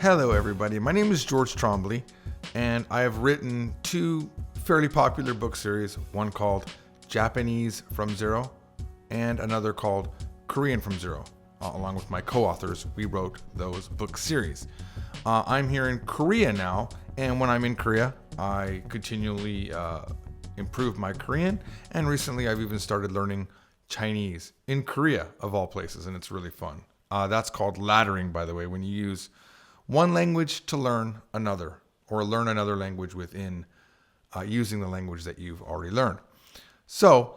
Hello everybody, my name is George Trombley, and I have written two fairly popular book series, one called Japanese from Zero and another called Korean from Zero. Along with my co-authors, we wrote those book series. I'm here in Korea now, and when I'm in Korea, I continually improve my Korean, and recently I've even started learning Chinese in Korea, of all places, and it's really fun. That's called laddering, by the way, when you use one language to learn another, or learn another language within using the language that you've already learned. So,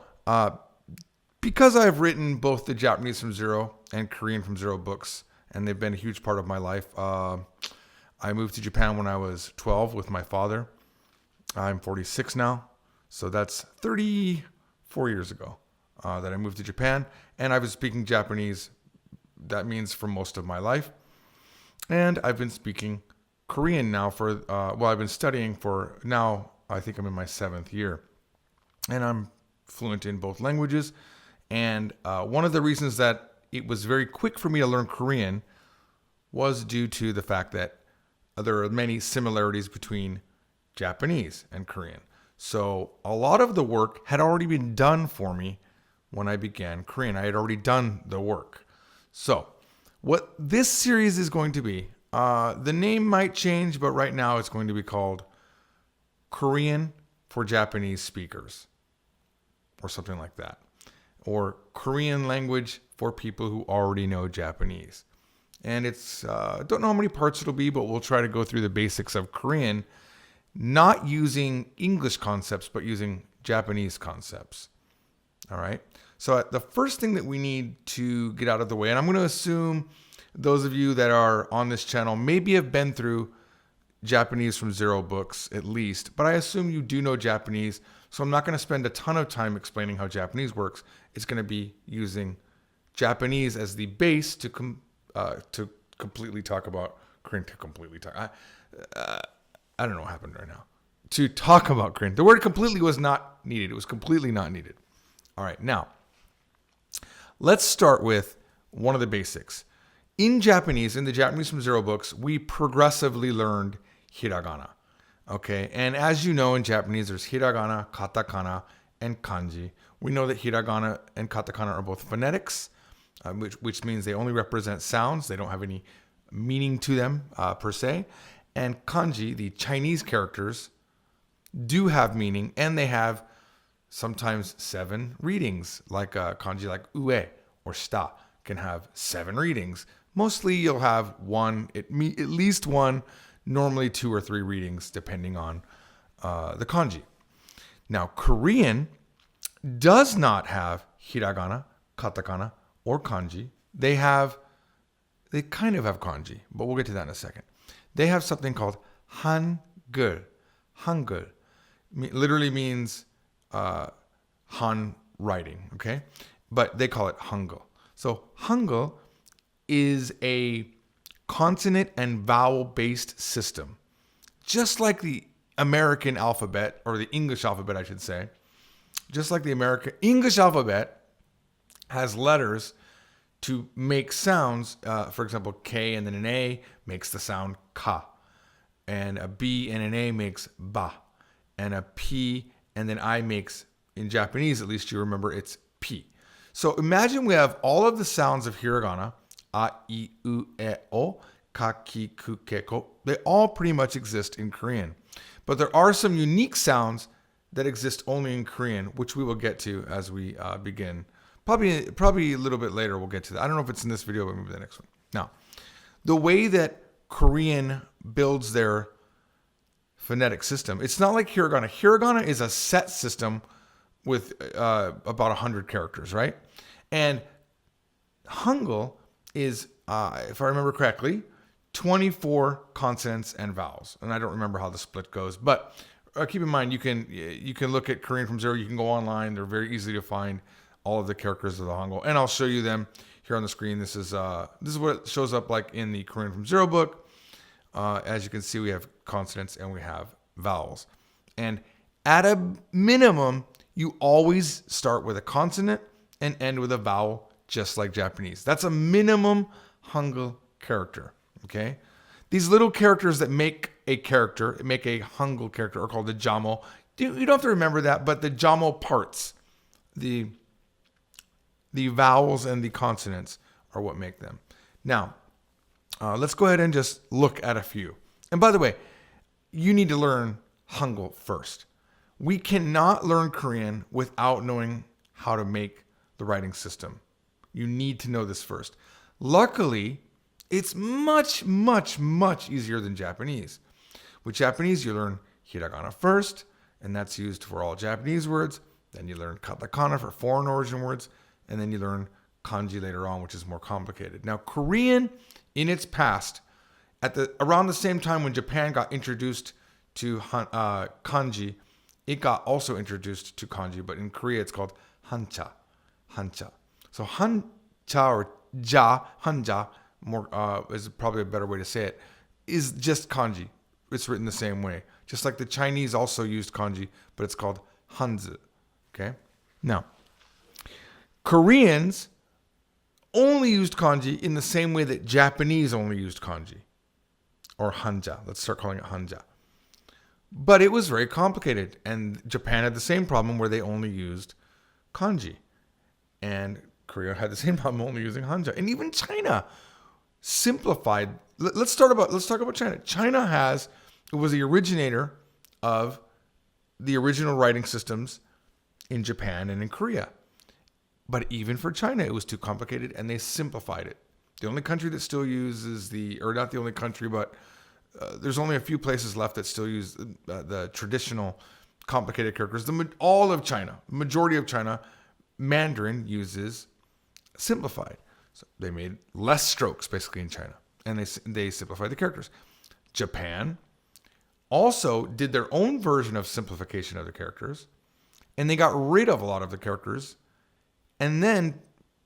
because I've written both the Japanese from Zero and Korean from Zero books, and they've been a huge part of my life, I moved to Japan when I was 12 with my father. I'm 46 now, so that's 34 years ago that I moved to Japan, and I've been speaking Japanese, that means for most of my life. And I've been speaking Korean now I've been studying for now, I think I'm in my 7th year. And I'm fluent in both languages. And one of the reasons that it was very quick for me to learn Korean was due to the fact that there are many similarities between Japanese and Korean. So a lot of the work had already been done for me when I began Korean. I had already done the work. So what this series is going to be, the name might change, but right now it's going to be called Korean for Japanese Speakers, or something like that. Or Korean language for people who already know Japanese. And it's, don't know how many parts it'll be, but we'll try to go through the basics of Korean, not using English concepts, but using Japanese concepts. All right. So the first thing that we need to get out of the way, and I'm going to assume those of you that are on this channel maybe have been through Japanese from Zero books at least, but I assume you do know Japanese, so I'm not going to spend a ton of time explaining how Japanese works. It's going to be using Japanese as the base to completely talk about Korean. I don't know what happened right now. To talk about Korean. The word completely was not needed. It was completely not needed. All right, now, let's start with one of the basics. In Japanese, in the Japanese from Zero books, we progressively learned Hiragana. Okay, and as you know, in Japanese, there's Hiragana, Katakana, and Kanji. We know that Hiragana and Katakana are both phonetics, which means they only represent sounds. They don't have any meaning to them per se. And Kanji, the Chinese characters, do have meaning, and they have sometimes 7 readings, like kanji like ue or sta can have 7 readings. Mostly you'll have one, at least one, normally 2 or 3 readings depending on the kanji. Now Korean does not have hiragana, katakana, or kanji. They kind of have kanji, but we'll get to that in a second. They have something called hangul. Hangul literally means Han writing, okay? But they call it Hangul. So Hangul is a consonant and vowel-based system. Just like the American alphabet, or the English alphabet, I should say. Just like the American English alphabet has letters to make sounds. For example, K and then an A makes the sound ka. And a B and an A makes ba. And a P and then I makes, in Japanese at least you remember, it's P. So imagine we have all of the sounds of hiragana, a, I, U, E, O, ka, ki, ku, ke, ko. They all pretty much exist in Korean. But there are some unique sounds that exist only in Korean, which we will get to as we begin. Probably a little bit later we'll get to that. I don't know if it's in this video, but maybe the next one. Now, the way that Korean builds their phonetic system, it's not like hiragana. Hiragana is a set system with about 100 characters, right? And Hangul is, if I remember correctly, 24 consonants and vowels. And I don't remember how the split goes, but keep in mind you can look at Korean from Zero. You can go online. They're very easy to find, all of the characters of the Hangul, and I'll show you them here on the screen. This is what it shows up like in the Korean from Zero book. As you can see, we have consonants and we have vowels. And at a minimum, you always start with a consonant and end with a vowel, just like Japanese. That's a minimum Hangul character, okay? These little characters that make a character, make a Hangul character, are called the jamo. You don't have to remember that, but the jamo parts, the vowels and the consonants are what make them. Now, let's go ahead and just look at a few. And by the way, you need to learn Hangul first. We cannot learn Korean without knowing how to make the writing system. You need to know this first. Luckily, it's much, much, much easier than Japanese. With Japanese, you learn Hiragana first, and that's used for all Japanese words. Then you learn katakana for foreign origin words, and then you learn kanji later on, which is more complicated. Now, Korean, in its past, around the same time when Japan got introduced to kanji, it got also introduced to kanji, but in Korea it's called hancha. Hancha. So hancha or hanja, more is probably a better way to say it, is just kanji. It's written the same way. Just like the Chinese also used kanji, but it's called hanzi. Okay? Now, Koreans only used kanji in the same way that Japanese only used kanji. Or hanja. Let's start calling it hanja. But it was very complicated. And Japan had the same problem where they only used kanji. And Korea had the same problem only using hanja. And even China simplified. Let's talk about China. China was the originator of the original writing systems in Japan and in Korea. But even for China, it was too complicated, and they simplified it. The only country that still uses not the only country, but there's only a few places left that still use the traditional complicated characters. All of China, majority of China, Mandarin uses simplified. So they made less strokes basically in China, and they simplified the characters. Japan also did their own version of simplification of the characters, and they got rid of a lot of the characters. And then,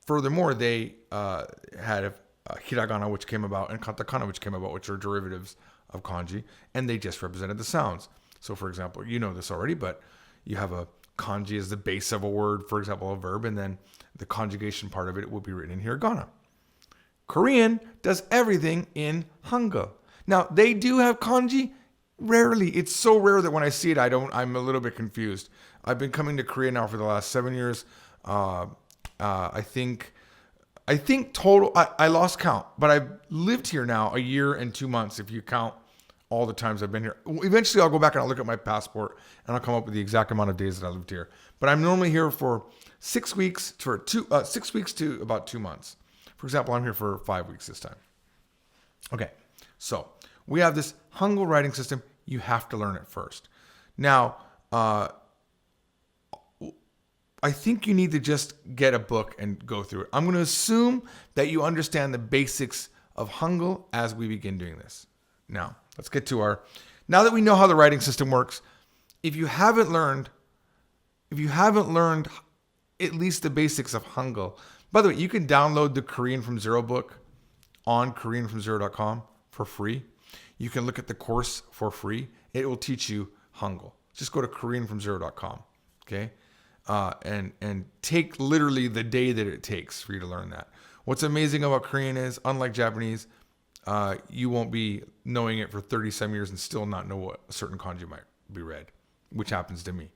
furthermore, they had hiragana, which came about, and katakana, which came about, which are derivatives of kanji, and they just represented the sounds. So, for example, you know this already, but you have a kanji as the base of a word, for example, a verb, and then the conjugation part of it will be written in hiragana. Korean does everything in hangul. Now, they do have kanji. Rarely. It's so rare that when I see it, I'm a little bit confused. I've been coming to Korea now for the last 7 years. I think total, I lost count, but I've lived here now a year and 2 months if you count all the times I've been here. Eventually I'll go back and I'll look at my passport and I'll come up with the exact amount of days that I lived here. But I'm normally here for 6 weeks to about 2 months. For example, I'm here for 5 weeks this time. Okay, so we have this Hangul writing system. You have to learn it first. Now, I think you need to just get a book and go through it. I'm going to assume that you understand the basics of Hangul as we begin doing this. Now, let's get to now that we know how the writing system works, if you haven't learned at least the basics of Hangul, by the way, you can download the Korean from Zero book on koreanfromzero.com for free. You can look at the course for free. It will teach you Hangul. Just go to koreanfromzero.com, okay? And take literally the day that it takes for you to learn that. What's amazing about Korean is, unlike Japanese, you won't be knowing it for 30-some years and still not know what a certain kanji might be read, which happens to me.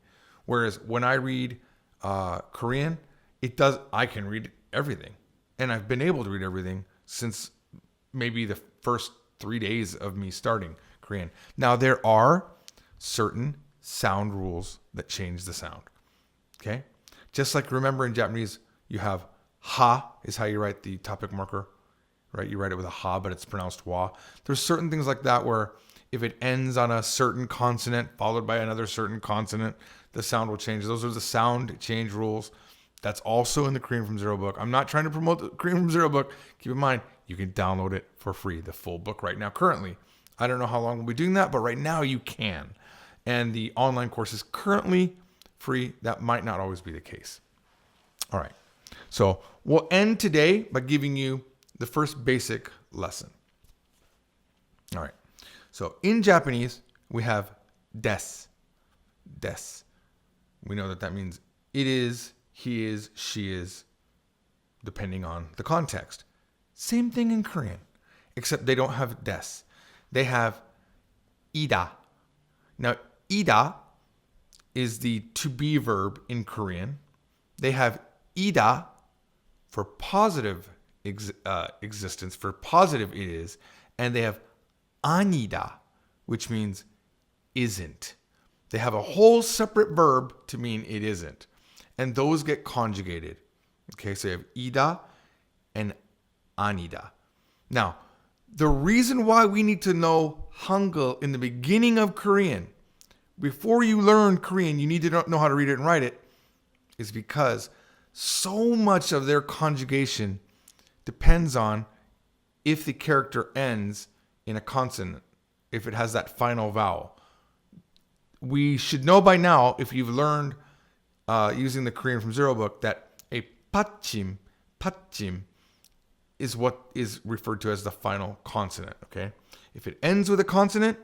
Whereas when I read Korean, I can read everything. And I've been able to read everything since maybe the first 3 days of me starting Korean. Now, there are certain sound rules that change the sound. Okay? Just like, remember, in Japanese, you have ha is how you write the topic marker, right? You write it with a ha, but it's pronounced wa. There's certain things like that where if it ends on a certain consonant followed by another certain consonant, the sound will change. Those are the sound change rules. That's also in the Korean from Zero book. I'm not trying to promote the Korean from Zero book. Keep in mind, you can download it for free, the full book right now. Currently, I don't know how long we'll be doing that, but right now you can. And the online course is currently free. That might not always be the case. All right. So we'll end today by giving you the first basic lesson. All right. So in Japanese, we have des. Des. We know that means it is, he is, she is, depending on the context. Same thing in Korean, except they don't have des. they have ida. Now, ida is the to be verb in Korean. They have ida for positive existence, for positive it is, and they have anida, which means isn't. They have a whole separate verb to mean it isn't. And those get conjugated. Okay, so you have ida and anida. Now, the reason why we need to know Hangul in the beginning of Korean, before you learn Korean, you need to know how to read it and write it, is because so much of their conjugation depends on if the character ends in a consonant, if it has that final vowel. We should know by now, if you've learned using the Korean from Zero book, that a patchim is what is referred to as the final consonant, okay? If it ends with a consonant,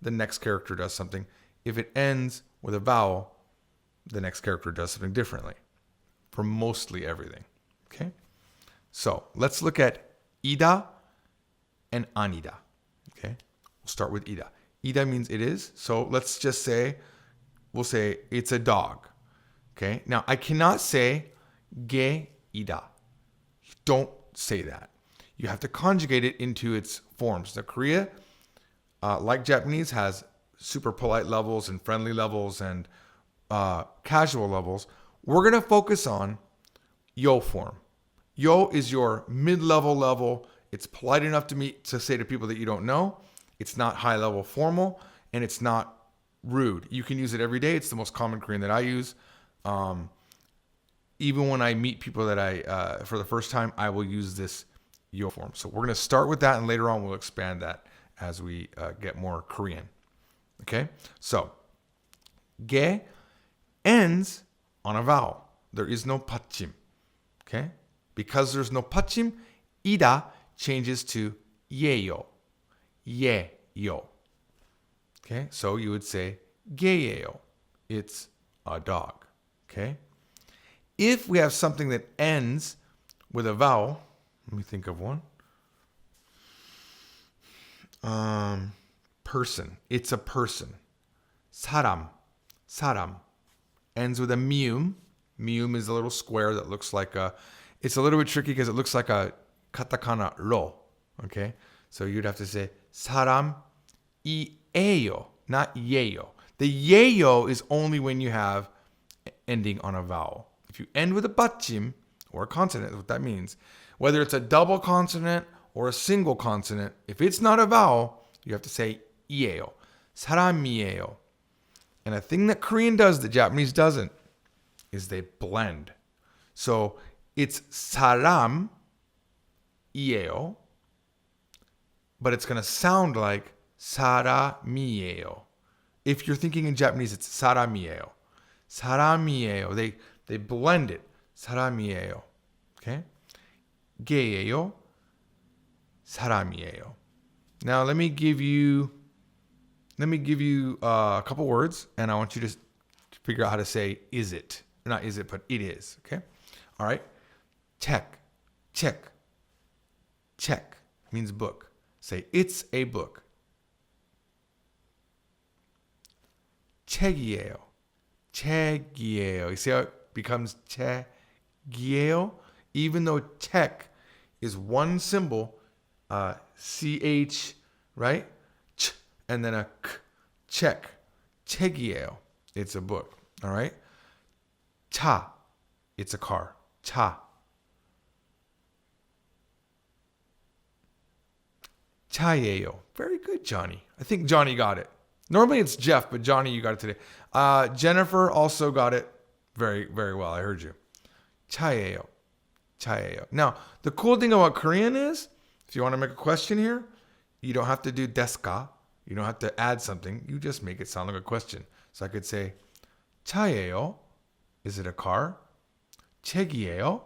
the next character does something. If it ends with a vowel, the next character does something differently for mostly everything, okay? So let's look at ida and anida, okay? We'll start with ida. Ida means it is, so let's just say, we'll say it's a dog, okay? Now, I cannot say ge ida. Don't say that. You have to conjugate it into its forms. Now, Korea, like Japanese, has super polite levels and friendly levels and casual levels. We're going to focus on yo form. Yo is your mid-level level. It's polite enough to say to people that you don't know. It's not high-level formal, and it's not rude. You can use it every day. It's the most common Korean that I use. Even when I meet people that I, for the first time, I will use this yo form. So we're going to start with that, and later on we'll expand that as we get more Korean. Okay? So, ge ends on a vowel. There is no patchim. Okay? Because there's no patchim, ida changes to yeyo. Yeyo. Okay? So you would say geyeyo. It's a dog. Okay? If we have something that ends with a vowel, let me think of one. Person. It's a person. 사람. Ends with a mium. Mium is a little square that looks like a... It's a little bit tricky because it looks like a katakana ro. Okay? So you'd have to say 사람 이에요, not yeyo. The yeyo is only when you have ending on a vowel. If you end with a 받침 or a consonant, that's what that means. Whether it's a double consonant or a single consonant, if it's not a vowel, you have to say 이에요. 사람이에요. And a thing that Korean does that Japanese doesn't is they blend. So it's 사람이에요, but it's going to sound like 사람이에요. If you're thinking in Japanese, it's 사람이에요. 사람이에요. They blend it. 사람이에요. Okay? 게예요. 사람이에요. Now let me give you a couple words, and I want you to figure out how to say is it. Not is it, but it is. Okay? All right? Check means book. Say it's a book. 책이에요. You see how it becomes 책이에요? Even though 책 is one symbol, CH, right? Ch, and then a k, check. 책이에요. It's a book. All right? 차, it's a car. 차. 차예요. Very good, Johnny. I think Johnny got it. Normally it's Jeff, but Johnny, you got it today. Jennifer also got it very, very well. I heard you. 차예요. Now, the cool thing about Korean is, if you want to make a question here, you don't have to do deska. You don't have to add something. You just make it sound like a question. So I could say, 차예요. Is it a car? 책이에요.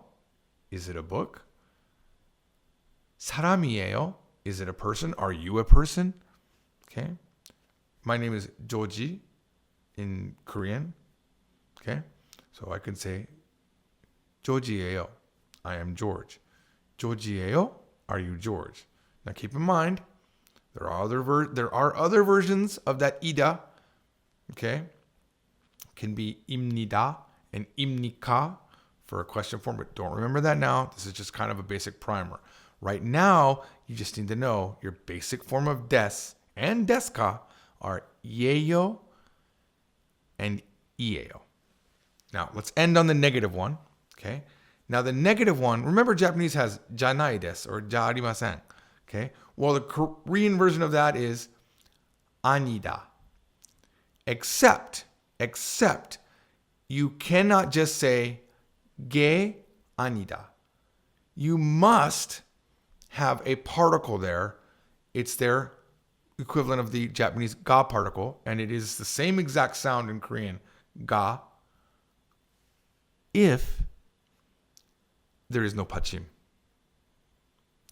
Is it a book? 사람이에요. Is it a person? Are you a person? Okay. My name is Joji in Korean. Okay. So I can say, 조지예요. I am George. 조지예요? Are you George? Now keep in mind, There are other versions of that ida. Okay, can be imnida and imnika for a question form, but don't remember that now. This is just kind of a basic primer. Right now, you just need to know your basic form of des and deska are ieyo and ieo. Now, let's end on the negative one. Okay. Now, the negative one, remember Japanese has janai desu or ja arimasen. Okay. Well, the Korean version of that is anida. Except you cannot just say ge anida. You must have a particle there. It's their equivalent of the Japanese ga particle, and it is the same exact sound in Korean, ga, if there is no pachim.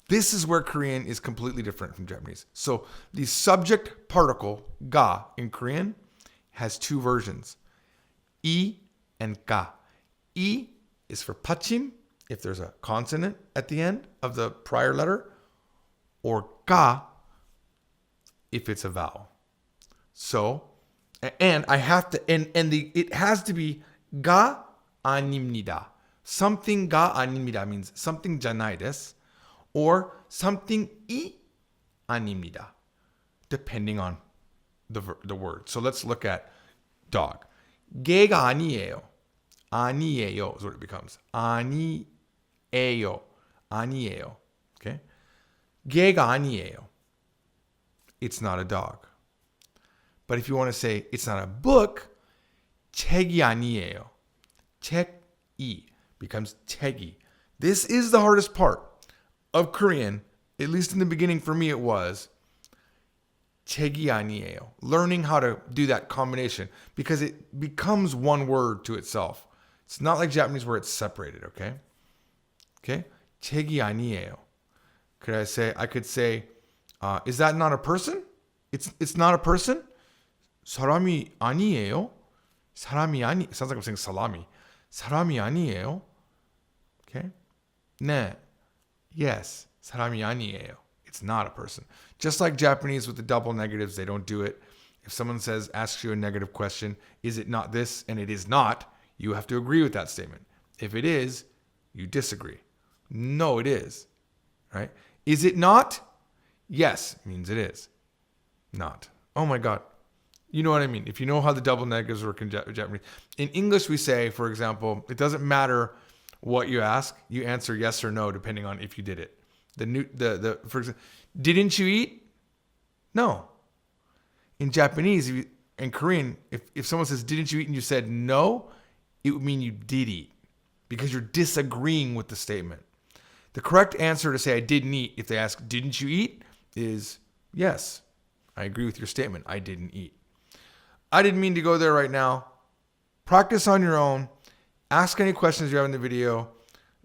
This is where Korean is completely different from Japanese. So the subject particle, ga, in Korean has two versions, I and ga. I is for pachim, if there's a consonant at the end of the prior letter, or ga, if it's a vowel. So, and I have to, it has to be ga animnida. Something ga animnida means something janai desu, or something I animnida, depending on the word. So let's look at dog. Ge ga anieo. Anieo is what it becomes. Anieo. Anieo. Okay? Ge ga anieo. It's not a dog. But if you want to say it's not a book, 책이 아니에요. 책이 becomes 책이. This is the hardest part of Korean, at least in the beginning for me it was, 책이 아니에요. Learning how to do that combination because it becomes one word to itself. It's not like Japanese where it's separated, okay? Okay? 책이 아니에요. I could say, is that not a person? It's not a person? 사람이 아니에요? It sounds like I'm saying salami. 사람이 아니에요? Okay? 네. Yes. 사람이 아니에요. It's not a person. Just like Japanese with the double negatives, they don't do it. If someone asks you a negative question, is it not this? And it is not, you have to agree with that statement. If it is, you disagree. No, it is. Right? Is it not? Yes, means it is. Not. Oh my God. You know what I mean? If you know how the double negatives work in Japanese. In English, we say, for example, it doesn't matter what you ask. You answer yes or no, depending on if you did it. For example, didn't you eat? No. In Japanese, in Korean, if someone says, didn't you eat? And you said no, it would mean you did eat because you're disagreeing with the statement. The correct answer to say I didn't eat, if they ask, didn't you eat? Is yes. I agree with your statement. I didn't eat. I didn't mean to go there right now. Practice on your own. Ask any questions you have in the video.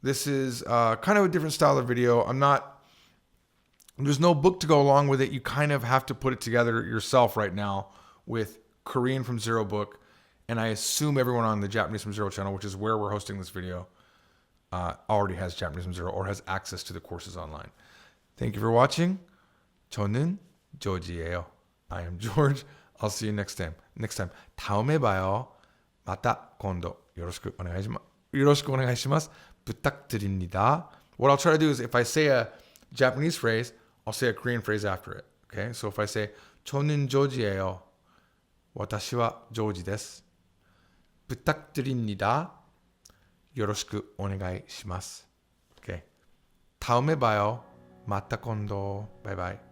This is kind of a different style of video. There's no book to go along with it. You kind of have to put it together yourself right now with Korean from Zero book. And I assume everyone on the Japanese from Zero channel, which is where we're hosting this video, already has Japanese from Zero or has access to the courses online. Thank you for watching. 저는 조지예요. I am George. I'll see you next time. 다음에 봐요. 마타 콘도. 요로시쿠 오네가이시마스. 부탁드립니다. What I'll try to do is if I say a Japanese phrase, I'll say a Korean phrase after it. Okay? So if I say 저는 조지예요. 私はジョージです. 부탁드립니다. よろしくお願いします. Okay. 다음에 봐요. 마타 콘도. Bye bye.